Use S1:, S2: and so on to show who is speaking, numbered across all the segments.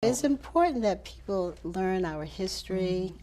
S1: It's important that people learn our history.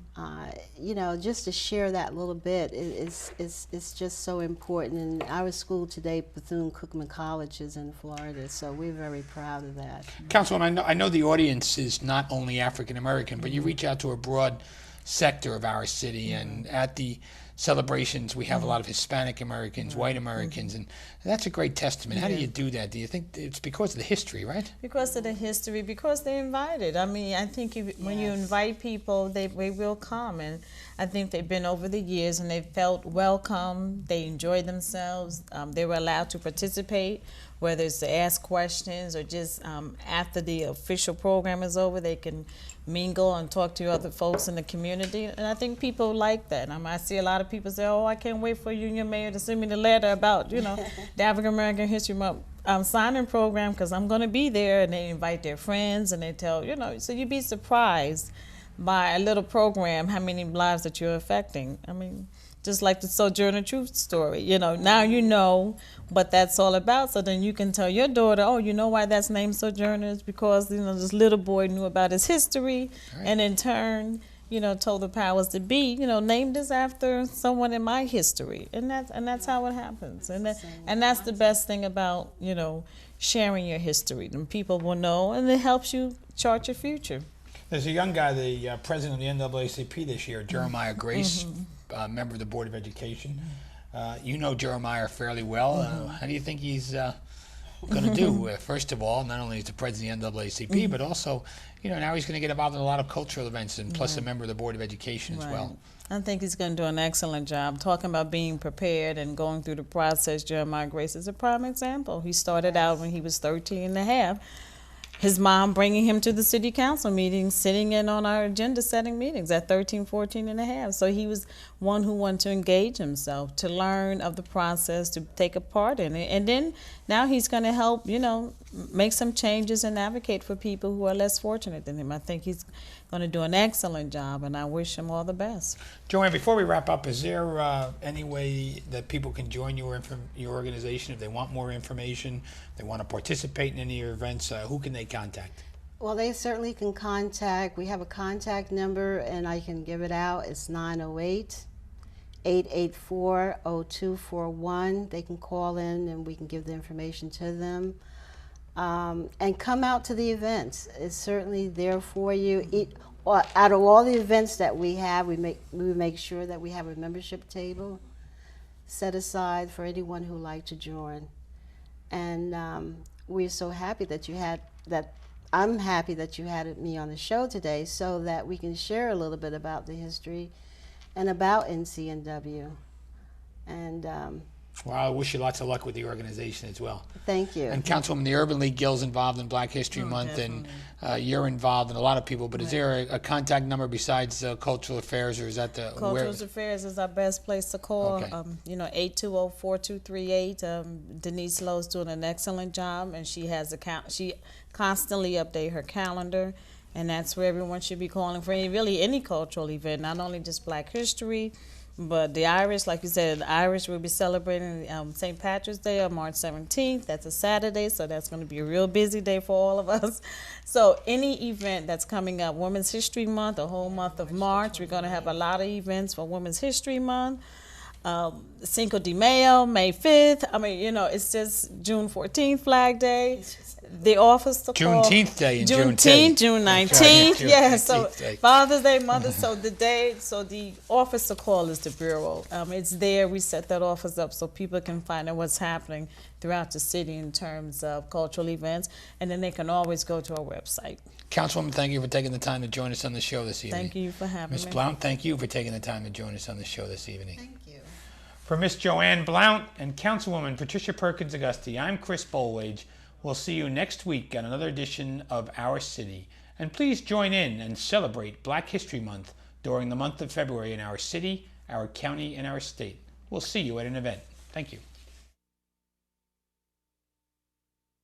S1: You know, just to share that little bit, it's just so important. And our school today, Bethune-Cookman College, is in Florida, so we're very proud of that.
S2: Councilwoman, I know the audience is not only African American, but you reach out to a broad sector of our city, and at the celebrations we have a lot of Hispanic Americans, white Americans, and that's a great testament. How do you do that? Do you think it's because of the history, right?
S3: Because of the history, because they're invited. I mean, I think when you invite people, they will come, and I think they've been over the years and they felt welcome, they enjoyed themselves, they were allowed to participate, whether it's to ask questions or just after the official program is over, they can mingle and talk to other folks in the community, and I think people like that. I see a lot of people say, "Oh, I can't wait for you and your mayor to send me the letter about, you know, the African American History Month signing program, because I'm going to be there," and they invite their friends and they tell, you know, so you'd be surprised by a little program how many lives that you're affecting. I mean, just like the Sojourner Truth story, you know, now you know what that's all about, so then you can tell your daughter, "Oh, you know why that's named Sojourner? It's because, you know, this little boy knew about his history, and in turn, you know, told the powers to be, you know, named this after someone in my history," and that's how it happens, and that's the best thing about, you know, sharing your history. And people will know, and it helps you chart your future.
S2: There's a young guy, the president of the NAACP this year, Jeremiah Grace, member of the Board of Education. You know Jeremiah fairly well. How do you think he's going to do? First of all, not only is the president of the NAACP, but also, you know, now he's going to get involved in a lot of cultural events, and plus a member of the Board of Education as well.
S3: I think he's going to do an excellent job. Talking about being prepared and going through the process, Jeremiah Grace is a prime example. He started out when he was 13 and a half. His mom bringing him to the city council meetings, sitting in on our agenda setting meetings at 13, 14 and a half. So he was one who wanted to engage himself, to learn of the process, to take a part in it. And then now he's going to help, you know, make some changes and advocate for people who are less fortunate than him. I think he's going to do an excellent job, and I wish him all the best.
S2: Joanne, before we wrap up, is there any way that people can join your organization if they want more information, they want to participate in any of your events? Who can they contact?
S1: Well, they certainly can contact. We have a contact number, and I can give it out. It's 908-884-0241. They can call in, and we can give the information to them. And come out to the events. It's certainly there for you. Out of all the events that we have, we make sure that we have a membership table set aside for anyone who would like to join. And we're so happy that you had that. I'm happy that you had me on the show today, so that we can share a little bit about the history and about NCNW. And
S2: well, I wish you lots of luck with the organization as well.
S1: Thank you.
S2: And Councilwoman, the Urban League Guild's involved in Black History Month, definitely. And you're involved in a lot of people, but is there a contact number besides Cultural Affairs, or is that the...
S3: Cultural Affairs is our best place to call.
S2: Okay.
S3: You know, 820-4238. Denise Lowe's doing an excellent job, and she has she constantly updates her calendar, and that's where everyone should be calling for really any cultural event, not only just Black History, but the Irish, like you said, the Irish will be celebrating St. Patrick's Day on March 17th. That's a Saturday, so that's going to be a real busy day for all of us. So any event that's coming up, Women's History Month, the whole month of March, we're going to have a lot of events for Women's History Month. Cinco de Mayo, May 5th. I mean, you know, it's just June 14th, Flag Day. The office to call.
S2: Juneteenth Day and
S3: Juneteenth, June 19th. Yeah, so
S2: Day.
S3: Father's Day, Mother's. So the office to call is the Bureau. It's there. We set that office up so people can find out what's happening throughout the city in terms of cultural events, and then they can always go to our website.
S2: Councilwoman, thank you for taking the time to join us on the show this evening.
S3: Thank you for having me.
S2: Ms. Blount, thank you for taking the time to join us on the show this evening.
S1: Thank you.
S2: For Ms. Joanne Blount and Councilwoman Patricia Perkins Auguste, I'm Chris Bolwage. We'll see you next week on another edition of Our City. And please join in and celebrate Black History Month during the month of February in our city, our county, and our state. We'll see you at an event. Thank you.